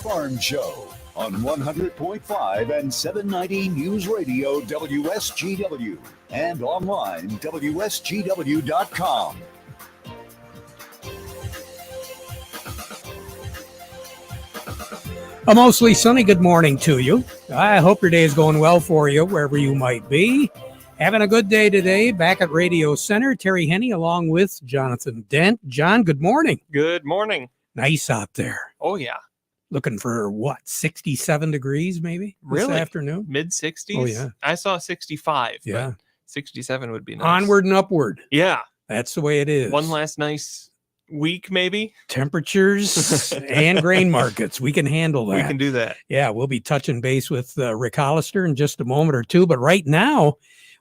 Farm Show on 100.5 and 790 News Radio WSGW and online WSGW.com. A mostly sunny good morning to you. I hope your day is going well for you, wherever you might be. Having a good day today. Back at Radio Center, Terry Henne along with Jonathan Dent. John, good morning. Good morning. Nice out there. Oh, yeah. Looking for, 67 degrees maybe this afternoon? Mid-60s? Oh, yeah. I saw 65, yeah. but 67 would be nice. Onward and upward. Yeah. That's the way it is. One last nice week, maybe. Temperatures and grain markets. We can handle that. We can do that. Yeah, we'll be touching base with Rick Hollister in just a moment or two. But right now,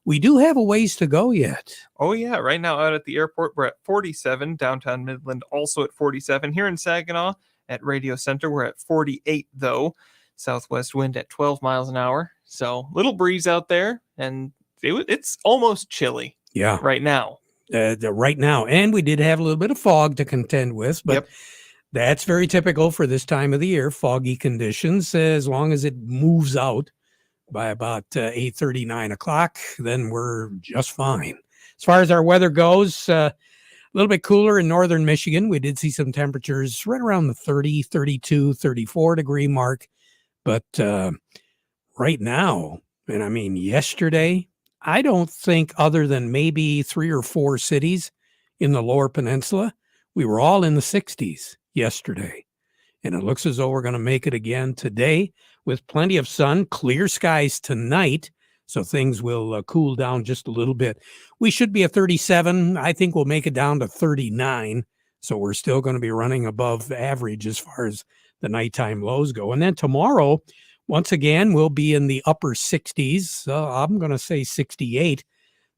we do have a ways to go yet. Oh, yeah. Right now out at the airport, we're at 47. Downtown Midland also at 47. Here in Saginaw at Radio Center, we're at 48, though. Southwest wind at 12 miles an hour. So little breeze out there, and it's almost chilly. Yeah. Right now. Right now. And we did have a little bit of fog to contend with, but that's very typical for this time of the year, foggy conditions. As long as it moves out by about 8:30, 9 o'clock, then we're just fine. As far as our weather goes, a little bit cooler in northern Michigan. We did see some temperatures right around the 30, 32, 34 degree mark. But right now, and I mean yesterday, I don't think other than maybe 3 or 4 cities in the lower peninsula, we were all in the 60s yesterday. And it looks as though we're going to make it again today with plenty of sun, clear skies tonight. So things will cool down just a little bit. We should be at 37. I think we'll make it down to 39. So we're still going to be running above average as far as the nighttime lows go. And then tomorrow, once again, we'll be in the upper 60s. I'm going to say 68.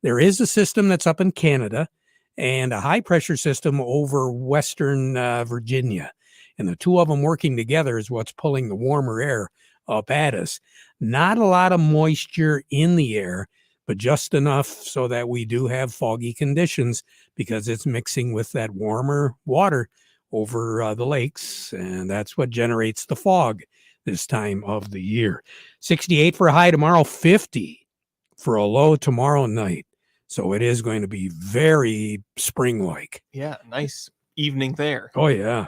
There is a system that's up in Canada and a high pressure system over western Virginia. And the two of them working together is what's pulling the warmer air up at us. Not a lot of moisture in the air, but just enough so that we do have foggy conditions because it's mixing with that warmer water over the lakes. And that's what generates the fog this time of the year. 68 for a high tomorrow, 50 for a low tomorrow night. So it is going to be very spring-like. Yeah, nice evening there. Oh, yeah.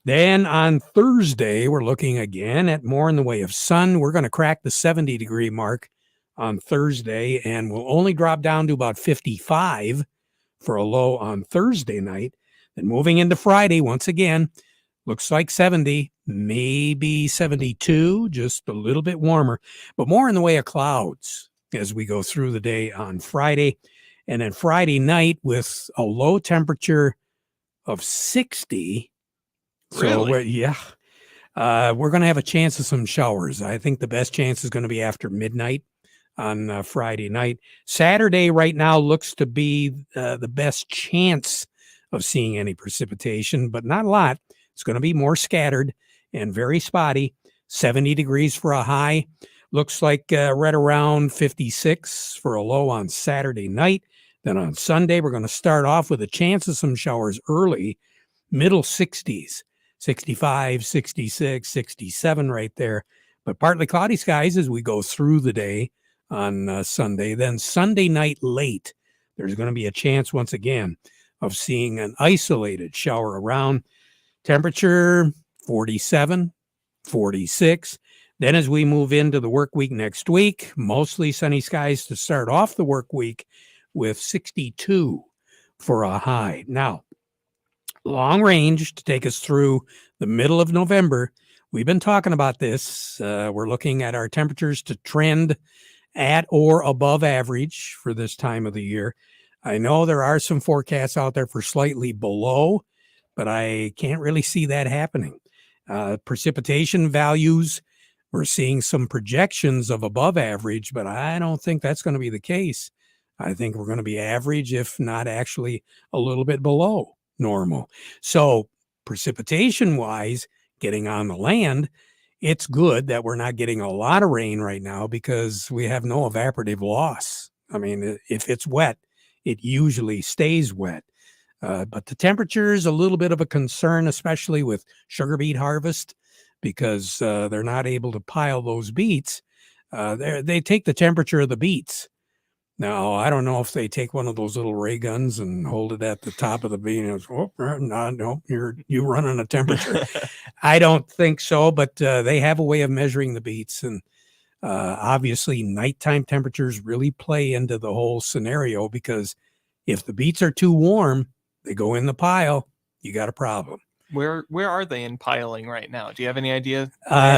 Then on Thursday, we're looking again at more in the way of sun. We're going to crack the 70-degree mark on Thursday, and we'll only drop down to about 55 for a low on Thursday night. Then moving into Friday, once again, looks like 70, maybe 72, just a little bit warmer, but more in the way of clouds as we go through the day on Friday. And then Friday night with a low temperature of 60. Really? So, we're going to have a chance of some showers. I think the best chance is going to be after midnight on Friday night. Saturday right now looks to be the best chance of seeing any precipitation, but not a lot. It's going to be more scattered and very spotty. 70 degrees for a high. Looks like right around 56 for a low on Saturday night. Then on Sunday, we're going to start off with a chance of some showers early, middle 60s, 65, 66, 67 right there. But partly cloudy skies as we go through the day on Sunday. Then Sunday night late, there's going to be a chance once again of seeing an isolated shower around. Temperature 47, 46. Then as we move into the work week next week, mostly sunny skies to start off the work week with 62 for a high. Now, long range to take us through the middle of November. We've been talking about this. We're looking at our temperatures to trend at or above average for this time of the year. I know there are some forecasts out there for slightly below, but I can't really see that happening. Precipitation values, we're seeing some projections of above average, but I don't think that's going to be the case. I think we're going to be average, if not actually a little bit below normal. So precipitation-wise, getting on the land, it's good that we're not getting a lot of rain right now because we have no evaporative loss. I mean, if it's wet, it usually stays wet. But the temperature is a little bit of a concern, especially with sugar beet harvest, because they're not able to pile those beets. They take the temperature of the beets. Now, I don't know if they take one of those little ray guns and hold it at the top of the bean. And oh, no, you're running a temperature. I don't think so, but they have a way of measuring the beets. And obviously, nighttime temperatures really play into the whole scenario, because if the beets are too warm, they go in the pile, you got a problem. Where are they in piling right now? Do you have any idea?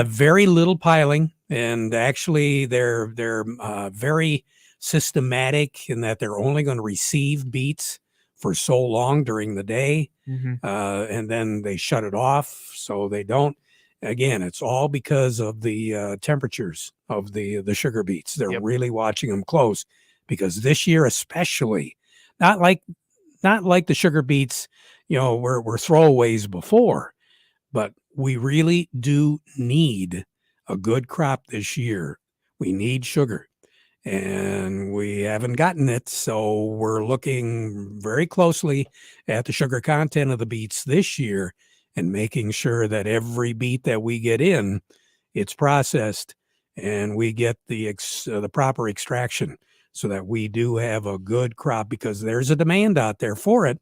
Very little piling, and actually they're very systematic in that they're only going to receive beets for so long during the day, and then they shut it off so they don't. Again, it's all because of the temperatures of the sugar beets. They're really watching them close, because this year especially, not like the sugar beets, were throwaways before, but we really do need a good crop this year. We need sugar, and we haven't gotten it. So we're looking very closely at the sugar content of the beets this year and making sure that every beet that we get in, it's processed and we get the proper extraction, so that we do have a good crop, because there's a demand out there for it.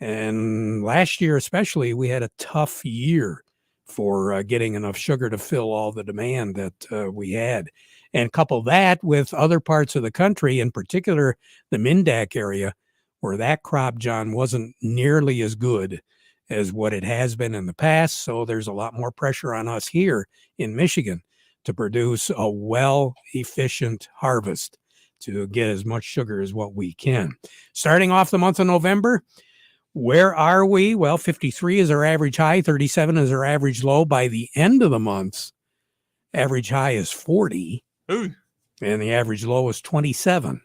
And last year especially, we had a tough year for getting enough sugar to fill all the demand that we had. And couple that with other parts of the country, in particular the Mindak area, where that crop, John, wasn't nearly as good as what it has been in the past. So there's a lot more pressure on us here in Michigan to produce a efficient harvest to get as much sugar as what we can. Starting off the month of November, where are we? Well, 53 is our average high, 37 is our average low. By the end of the month, average high is 40, and the average low is 27.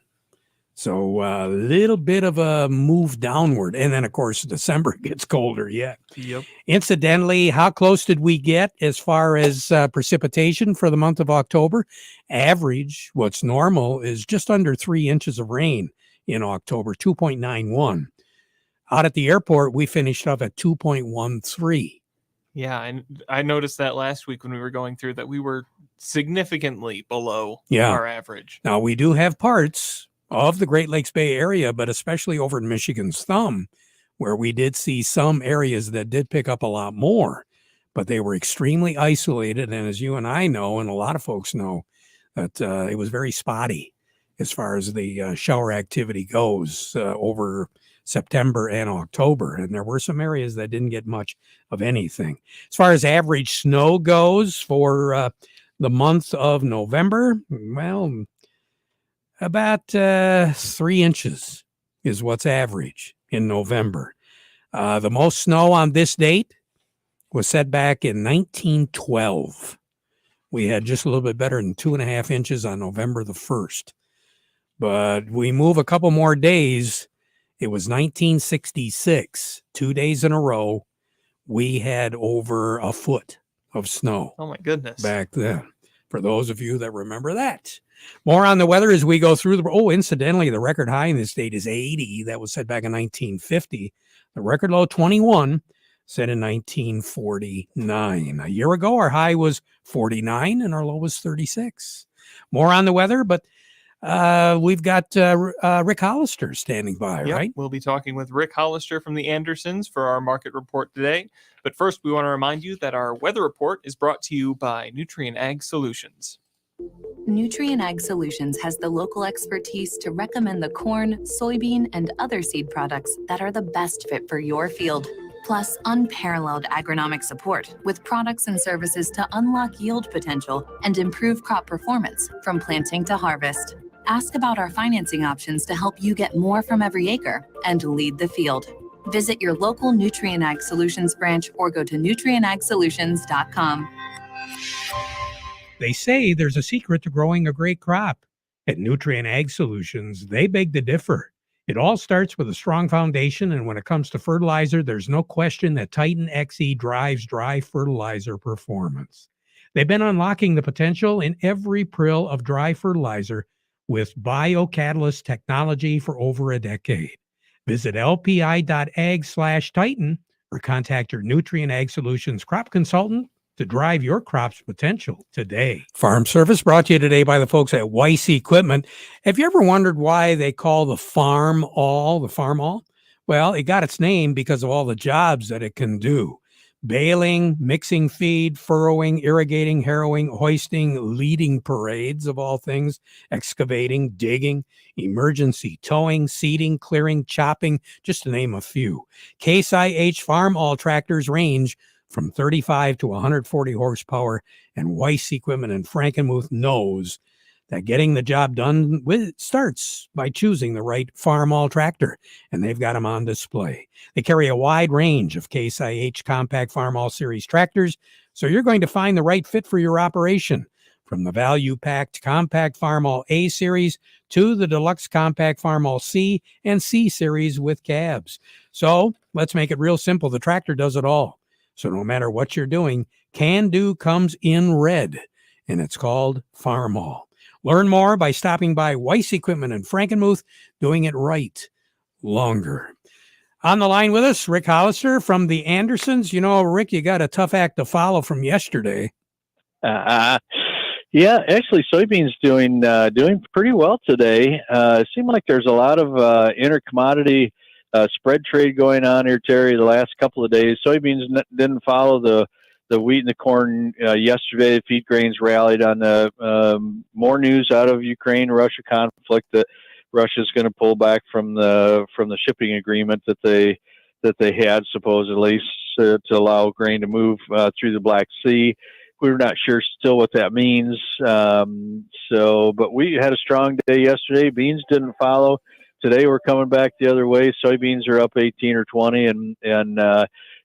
So a little bit of a move downward. And then, of course, December gets colder yet. Yep. Incidentally, how close did we get as far as precipitation for the month of October? Average, what's normal, is just under 3 inches of rain in October, 2.91. Out at the airport, we finished up at 2.13. Yeah, and I noticed that last week when we were going through that we were significantly below our average. Now, we do have parts of the Great Lakes Bay area, but especially over in Michigan's Thumb, where we did see some areas that did pick up a lot more, but they were extremely isolated. And as you and I know, and a lot of folks know, that it was very spotty as far as the shower activity goes over September and October. And there were some areas that didn't get much of anything. As far as average snow goes for the month of November, well, about 3 inches is what's average in November. The most snow on this date was set back in 1912. We had just a little bit better than 2.5 inches on November the 1st. But we move a couple more days. It was 1966, 2 days in a row. We had over a foot of snow. Oh, my goodness. Back then, for those of you that remember that. More on the weather as we go through incidentally, the record high in this state is 80. That was set back in 1950. The record low, 21, set in 1949. A year ago, our high was 49 and our low was 36. More on the weather, but we've got Rick Hollister standing by, right? We'll be talking with Rick Hollister from the Andersons for our market report today. But first, we want to remind you that our weather report is brought to you by Nutrien Ag Solutions. Nutrien Ag Solutions has the local expertise to recommend the corn, soybean, and other seed products that are the best fit for your field. Plus, unparalleled agronomic support with products and services to unlock yield potential and improve crop performance from planting to harvest. Ask about our financing options to help you get more from every acre and lead the field. Visit your local Nutrien Ag Solutions branch or go to nutrienagsolutions.com. They say there's a secret to growing a great crop. At Nutrien Ag Solutions, they beg to differ. It all starts with a strong foundation, and when it comes to fertilizer, there's no question that Titan XE drives dry fertilizer performance. They've been unlocking the potential in every prill of dry fertilizer with biocatalyst technology for over a decade. Visit lpi.ag/Titan or contact your Nutrien Ag Solutions crop consultant to drive your crop's potential today. Farm Service brought to you today by the folks at Weiss Equipment. Have you ever wondered why they call the farm all? Well, it got its name because of all the jobs that it can do. Baling, mixing feed, furrowing, irrigating, harrowing, hoisting, leading parades of all things, excavating, digging, emergency towing, seeding, clearing, chopping, just to name a few. Case IH Farm All tractors range from 35 to 140 horsepower, and Weiss Equipment in Frankenmuth knows that getting the job done starts by choosing the right Farm All tractor, and they've got them on display. They carry a wide range of Case IH Compact Farm All Series tractors, so you're going to find the right fit for your operation. From the value-packed Compact Farm All A Series to the Deluxe Compact Farm All C and C Series with cabs. So let's make it real simple. The tractor does it all. So no matter what you're doing, Can Do comes in red, and it's called Farm All. Learn more by stopping by Weiss Equipment in Frankenmuth, doing it right longer. On the line with us, Rick Hollister from the Andersons. You know, Rick, you got a tough act to follow from yesterday. Yeah, actually, soybeans doing pretty well today. It seemed like there's a lot of intercommodity spread trade going on here, Terry. The last couple of days, soybeans didn't follow the wheat and the corn yesterday. The feed grains rallied on the more news out of Ukraine-Russia conflict that Russia's going to pull back from the shipping agreement that they had supposedly to allow grain to move through the Black Sea. We're not sure still what that means. But we had a strong day yesterday. Beans didn't follow. Today we're coming back the other way. Soybeans are up 18 or 20, and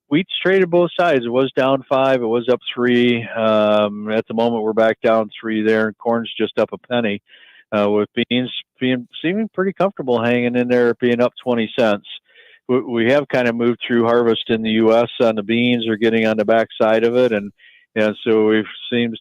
wheat's traded both sides. It was down 5. It was up 3. At the moment, we're back down 3 there, and corn's just up a penny. With beans seeming pretty comfortable hanging in there, being up 20 cents. We have kind of moved through harvest in the U.S. on the beans, or getting on the backside of it, and so it seems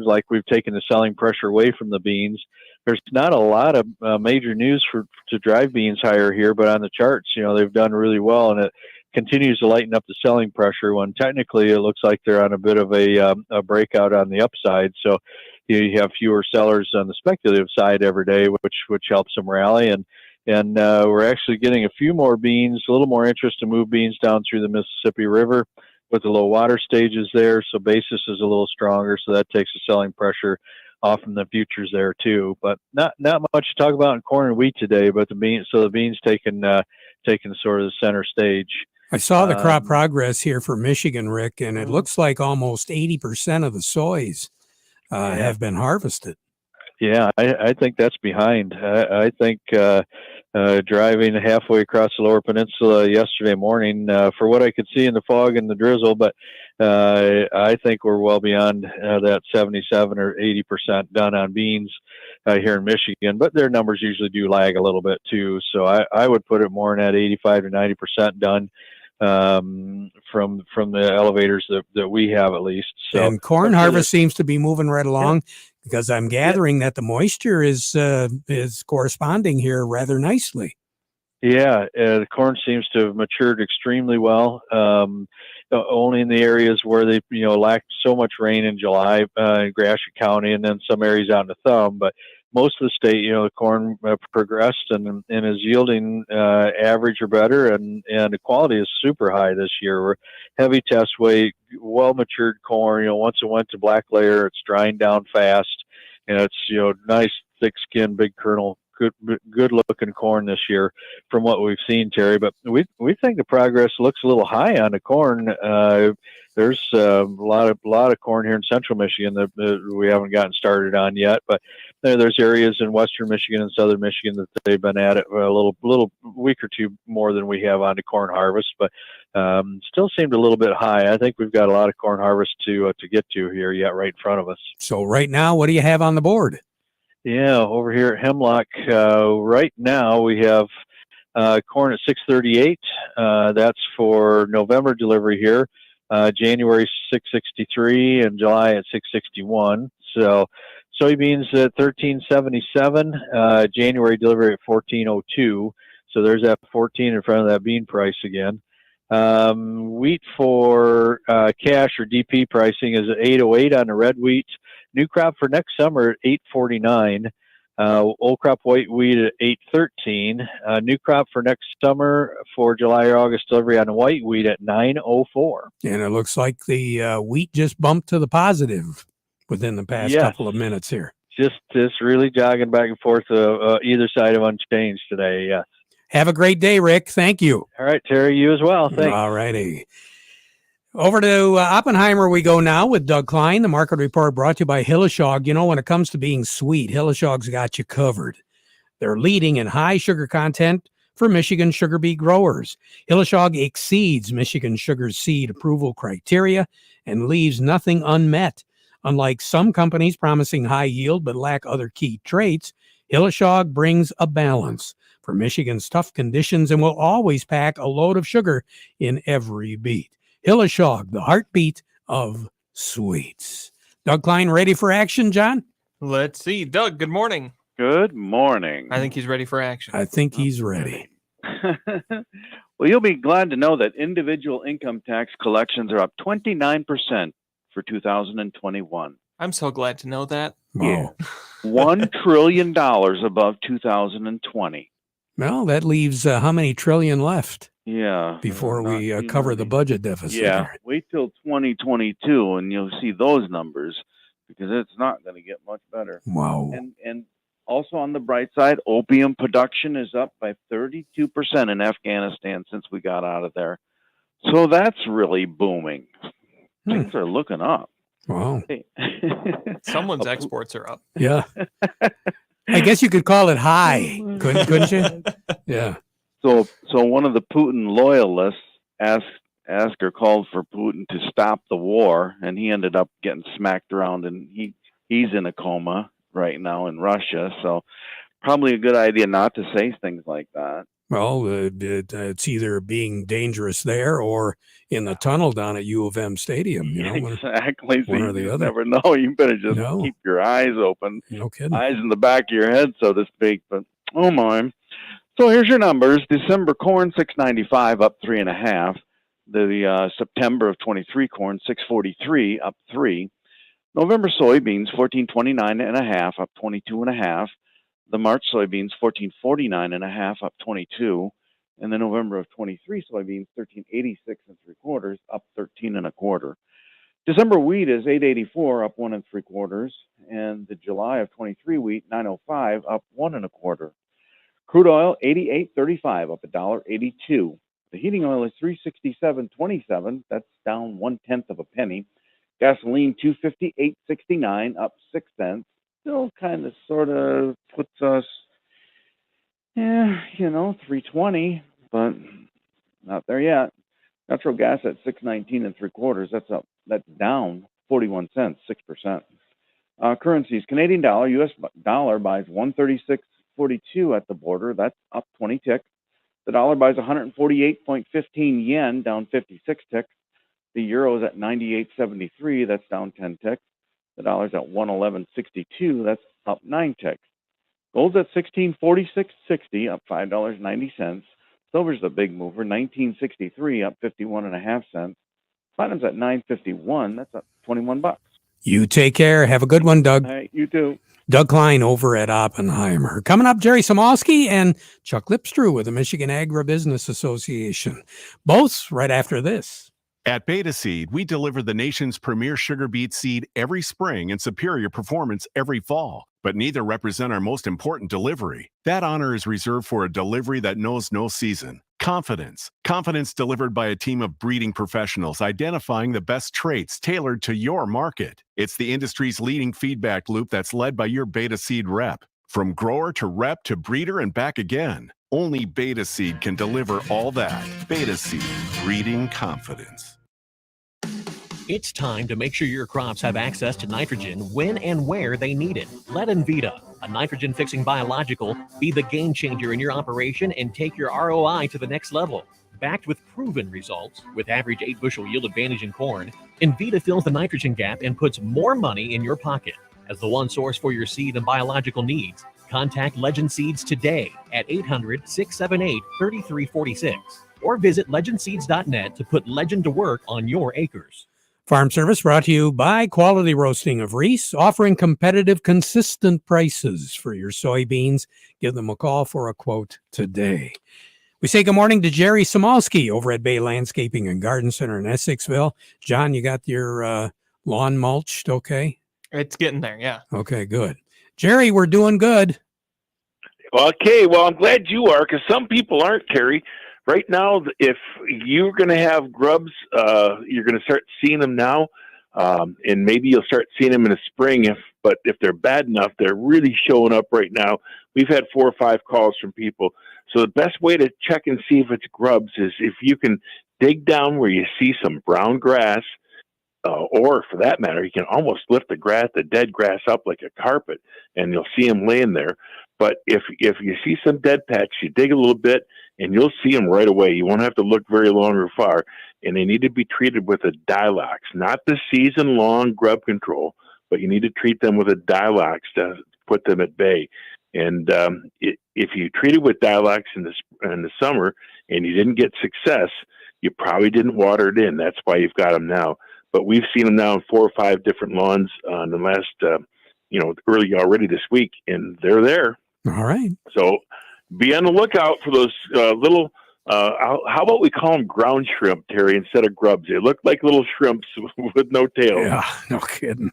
like we've taken the selling pressure away from the beans. There's not a lot of major news to drive beans higher here, but on the charts, they've done really well, and it continues to lighten up the selling pressure when technically it looks like they're on a bit of a breakout on the upside. So you have fewer sellers on the speculative side every day, which helps them rally. And we're actually getting a few more beans, a little more interest to move beans down through the Mississippi River with the low water stages there. So basis is a little stronger, so that takes the selling pressure off from the futures there too. But not much to talk about in corn and wheat today, but the beans taking sort of the center stage. I saw the crop progress here for Michigan, Rick, and it looks like almost 80% of the soys have been harvested. Yeah, I think that's behind. I think driving halfway across the lower peninsula yesterday morning, for what I could see in the fog and the drizzle, but I think we're well beyond that 77 or 80% done on beans here in Michigan, but their numbers usually do lag a little bit too. So I would put it more in that 85 to 90% done from the elevators that we have, at least. So, and corn harvest seems to be moving right along, because I'm gathering that the moisture is corresponding here rather nicely. Yeah, the corn seems to have matured extremely well. Only in the areas where they lacked so much rain in July, in Gratiot County, and then some areas out in the thumb. But most of the state, the corn progressed and is yielding average or better, and the quality is super high this year. We're heavy test weight, well matured corn. Once it went to black layer, it's drying down fast, and it's nice thick skin, big kernel, good looking corn this year from what we've seen, Terry. But we think the progress looks a little high on the corn. There's a lot of corn here in central Michigan that we haven't gotten started on yet, but there's areas in western Michigan and southern Michigan that they've been at it a little week or two more than we have on the corn harvest, but still seemed a little bit high. I think we've got a lot of corn harvest to get to here yet, right in front of us. So right now, what do you have on the board? Yeah, over here at Hemlock, right now we have corn at 638. That's for November delivery here. January 663 and July at 661. So soybeans at 1377. January delivery at 1402. So there's that 14 in front of that bean price again. Wheat for cash or DP pricing is at 808 on the red wheat. New crop for next summer at 849. Old crop white wheat at 813. New crop for next summer for July or August delivery on white wheat at 904. And it looks like the wheat just bumped to the positive within the past couple of minutes here. Just really jogging back and forth either side of unchanged today. Yes. Have a great day, Rick. Thank you. All right, Terry, you as well. Thanks. All righty. Over to Oppenheimer we go now with Doug Klein. The market report brought to you by Hilleshog. You know, when it comes to being sweet, Hilleshog's got you covered. They're leading in high sugar content for Michigan sugar beet growers. Hilleshog exceeds Michigan sugar seed approval criteria and leaves nothing unmet. Unlike some companies promising high yield but lack other key traits, Hilleshog brings a balance for Michigan's tough conditions and will always pack a load of sugar in every beet. Hilleshog, the heartbeat of sweets. Doug Klein, ready for action, John? Let's see. Doug, good morning. Good morning. I think he's ready for action. I think he's ready. Well, you'll be glad to know that individual income tax collections are up 29% for 2021. I'm so glad to know that. Wow. $1 trillion above 2020. Well, that leaves how many trillion left Yeah. before we cover the budget deficit? Yeah. here? Wait till 2022 and you'll see those numbers because it's not going to get much better. Wow. And also on the bright side, opium production is up by 32% in Afghanistan since we got out of there. So that's really booming. Things are looking up. Wow. Someone's exports are up. Yeah. I guess you could call it high, couldn't you? Yeah. So one of the Putin loyalists asked or called for Putin to stop the war, and he ended up getting smacked around, and he's in a coma right now in Russia. So probably a good idea not to say things like that. Well, it's either being dangerous there or in the tunnel down at U of M Stadium. You know, exactly. One so or the you other. never know. You better just keep your eyes open. No kidding. Eyes in the back of your head, so to speak. But oh my! So here's your numbers: December corn 695 up 3.5. The September of 23 corn 643 up 3. November soybeans 1429.5 up 22.5. The March soybeans 1449.5 up 22, and the November of 23 soybeans 1386.75 up 13.25. December wheat is 884 up 1.75, and the July of 23 wheat 905 up 1.25. Crude oil 88.35 up $1.82. The heating oil is 367.27. That's down 1/10 of a penny. Gasoline 258.69 up 6 cents. Still kind of sort of puts us, 320, but not there yet. Natural gas at 619.75. That's down 41 cents, 6%. Currencies: Canadian dollar, U.S. dollar buys 136.42 at the border. That's up 20 ticks. The dollar buys 148.15 yen, down 56 ticks. The euro is at 98.73. That's down 10 ticks. The dollar's at 111.62. That's up 9 ticks. Gold's at 1646.60, up $5.90. Silver's the big mover, 1963, up 51.5 cents. Platinum's at 951. That's up $21. You take care. Have a good one, Doug. All right, you too. Doug Klein over at Oppenheimer. Coming up, Jerry Samolsky and Chuck Lipstrew with the Michigan Agribusiness Association. Both right after this. At Beta Seed, we deliver the nation's premier sugar beet seed every spring and superior performance every fall. But neither represent our most important delivery. That honor is reserved for a delivery that knows no season. Confidence. Confidence delivered by a team of breeding professionals identifying the best traits tailored to your market. It's the industry's leading feedback loop that's led by your Beta Seed rep. From grower to rep to breeder and back again. Only Beta Seed can deliver all that. Beta Seed, breeding confidence. It's time to make sure your crops have access to nitrogen when and where they need it. Let Envita, a nitrogen-fixing biological, be the game changer in your operation and take your ROI to the next level. Backed with proven results, with average 8-bushel yield advantage in corn, Envita fills the nitrogen gap and puts more money in your pocket. As the one source for your seed and biological needs, contact Legend Seeds today at 800-678-3346 or visit legendseeds.net to put Legend to work on your acres. Farm Service brought to you by Quality Roasting of Reese, offering competitive, consistent prices for your soybeans. Give them a call for a quote today. We say good morning to Jerry Samolsky over at Bay Landscaping and Garden Center in Essexville. John, you got your lawn mulched okay? It's getting there, yeah. Okay, good. Jerry, we're doing good. Okay, well, I'm glad you are, because some people aren't, Terry. Right now, if you're going to have grubs, you're going to start seeing them now, and maybe you'll start seeing them in the spring. But if they're bad enough, they're really showing up right now. We've had 4 or 5 calls from people. So the best way to check and see if it's grubs is if you can dig down where you see some brown grass, or for that matter, you can almost lift the dead grass up like a carpet, and you'll see them laying there. But if you see some dead patch, you dig a little bit, and you'll see them right away. You won't have to look very long or far, and they need to be treated with a Dilox, not the season-long grub control, but you need to treat them with a Dilox to put them at bay. And if you treated with Dilox in the summer and you didn't get success, you probably didn't water it in. That's why you've got them now. But we've seen them now in 4 or 5 different lawns in the last, early already this week, and they're there. All right. So be on the lookout for those little, how about we call them ground shrimp, Terry, instead of grubs? They look like little shrimps with no tail. Yeah, no kidding.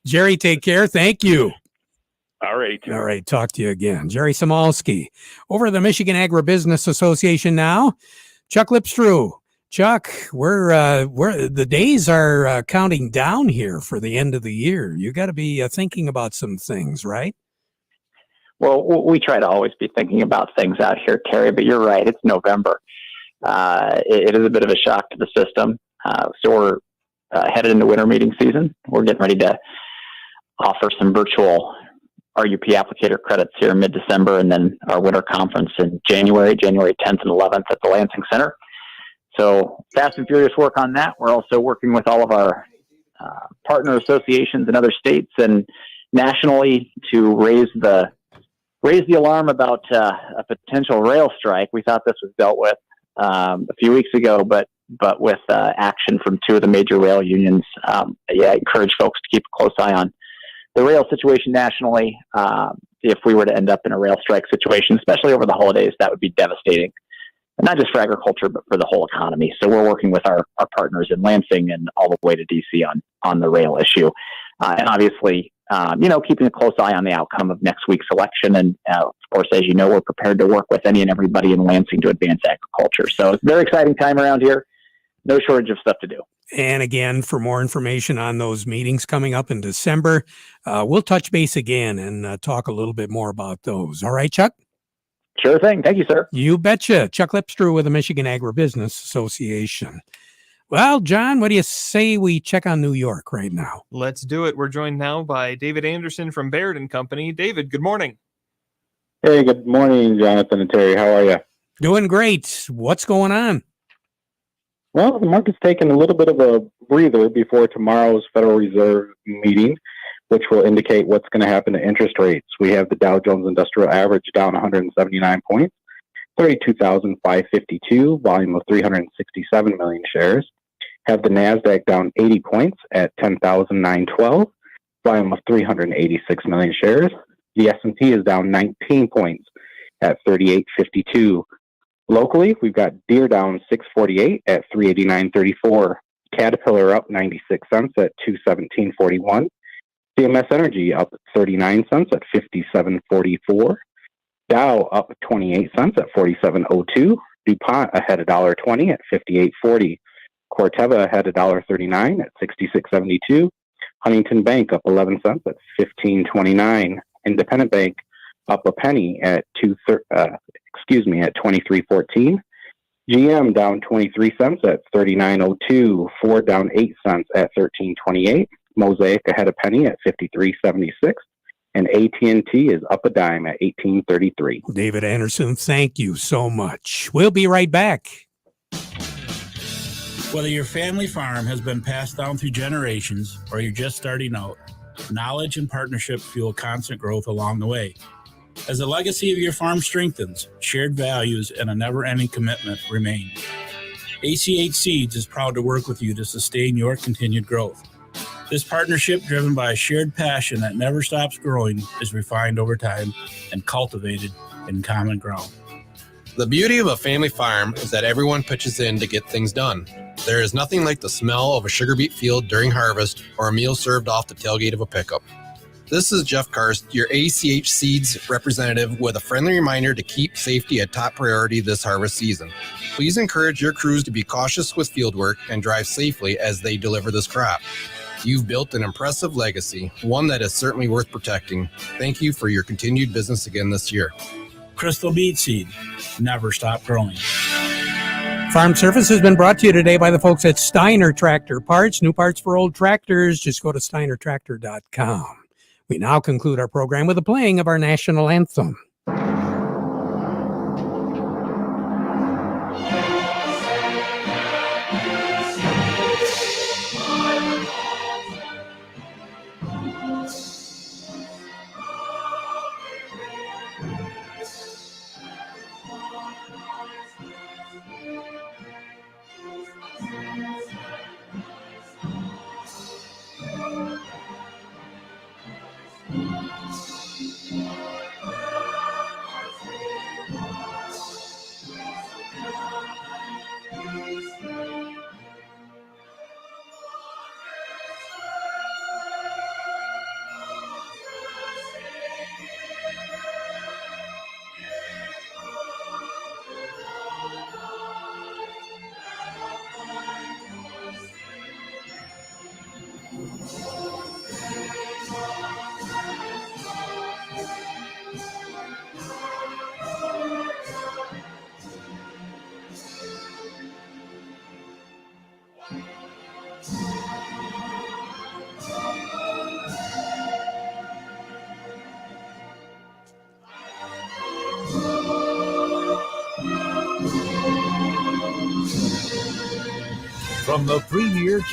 Jerry, take care. Thank you. All right. All right. Talk to you again. Jerry Samolsky over at the Michigan Agribusiness Association now. Chuck Lipstrew. Chuck, we're the days are counting down here for the end of the year. You got to be thinking about some things, right? Well, we try to always be thinking about things out here, Terry, but you're right. It's November. It is a bit of a shock to the system. So we're headed into winter meeting season. We're getting ready to offer some virtual RUP applicator credits here in mid-December, and then our winter conference in January 10th and 11th at the Lansing Center. So fast and furious work on that. We're also working with all of our partner associations in other states and nationally to raise the alarm about a potential rail strike. We thought this was dealt with a few weeks ago, but with action from 2 of the major rail unions, I encourage folks to keep a close eye on the rail situation nationally. If we were to end up in a rail strike situation, especially over the holidays, that would be devastating. And not just for agriculture, but for the whole economy. So we're working with our partners in Lansing and all the way to DC on the rail issue. And obviously, keeping a close eye on the outcome of next week's election. And of course, as you know, we're prepared to work with any and everybody in Lansing to advance agriculture. So it's a very exciting time around here. No shortage of stuff to do. And again, for more information on those meetings coming up in December, we'll touch base again and talk a little bit more about those. All right, Chuck? Sure thing. Thank you, sir. You betcha. Chuck Lipstrew with the Michigan Agribusiness Association. Well, John, what do you say we check on New York right now? Let's do it. We're joined now by David Anderson from Baird & Company. David, good morning. Hey, good morning, Jonathan and Terry. How are you? Doing great. What's going on? Well, the market's taking a little bit of a breather before tomorrow's Federal Reserve meeting, which will indicate what's going to happen to interest rates. We have the Dow Jones Industrial Average down 179 points, 32,552, volume of 367 million shares. Have the NASDAQ down 80 points at 10,912, volume of 386 million shares. The S&P is down 19 points at 3852. Locally, we've got Deere down 648 at 389.34. Caterpillar up 96 cents at 217.41. CMS Energy up 39 cents at 57.44. Dow up 28 cents at 47.02. DuPont ahead $1.20 at 58.40. Corteva ahead $1.39 at 66.72. Huntington Bank up 11 cents at 15.29. Independent Bank up a penny at 23.14. GM down 23 cents at 39.02. Ford down 8 cents at 13.28. Mosaic ahead a penny at 53.76. And AT&T is up a dime at 18.33. David Anderson, thank you so much. We'll be right back. Whether your family farm has been passed down through generations or you're just starting out, knowledge and partnership fuel constant growth along the way. As the legacy of your farm strengthens, shared values and a never-ending commitment remain. ACH Seeds is proud to work with you to sustain your continued growth. This partnership, driven by a shared passion that never stops growing, is refined over time and cultivated in common ground. The beauty of a family farm is that everyone pitches in to get things done. There is nothing like the smell of a sugar beet field during harvest or a meal served off the tailgate of a pickup. This is Jeff Karst, your ACH Seeds representative, with a friendly reminder to keep safety a top priority this harvest season. Please encourage your crews to be cautious with fieldwork and drive safely as they deliver this crop. You've built an impressive legacy, one that is certainly worth protecting. Thank you for your continued business again this year. Crystal Beet Seed, never stop growing. Farm Service has been brought to you today by the folks at Steiner Tractor Parts. New parts for old tractors, just go to steinertractor.com. We now conclude our program with a playing of our national anthem. From the premier